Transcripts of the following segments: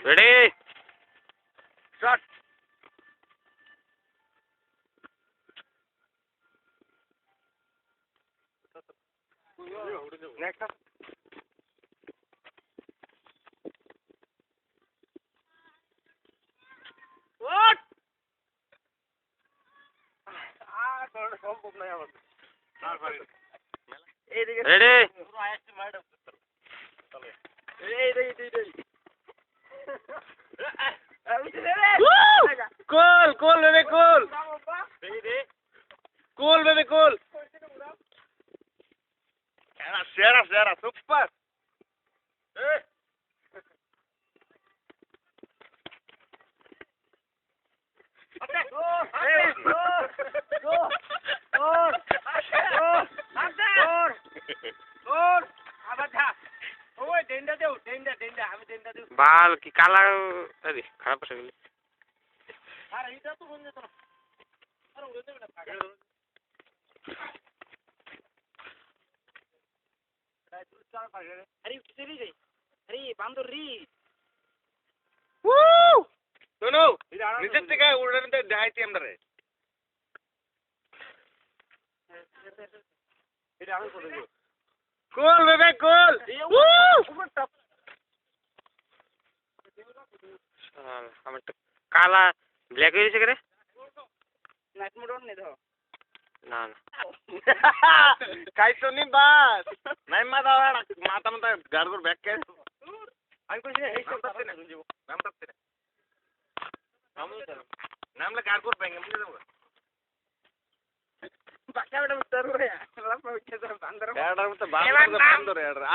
Ready start next watt সম্ভব নাই আমার ready cool cool baby cool cool baby cool Sera super बाल की काला अरे खराब पड़ गई अरे इधर तो बन जाता अरे उधर ना अरे तेरी गई अरे बांधो री वू सुनो नीचे से क्या उड़ने तो जाए अंदर है cool baby cool woo আমার তো কালা ব্ল্যাক হয়ে গেছে রে নাইট মোড অন নে দাও না না কাইছো নি বাস নাই মাথা মাথা মাথা গাড়গর ব্যাক কে আমি কইছি এই সব করতে না যাব নাম করতে না নামলে গাড়গর ব্যাঙ্গে মুঝে দেব বাচ্চা বেটা উত্তর রে লাভ হচ্ছে তো বান্দর এডার মত বান্দর এডার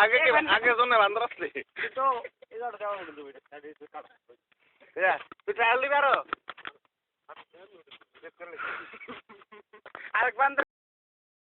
আগে জন্য বান্দর আসলে তো এডার যাওয়া বলে দেব এটা কাট Ya, tu trae el libro. Arak bandar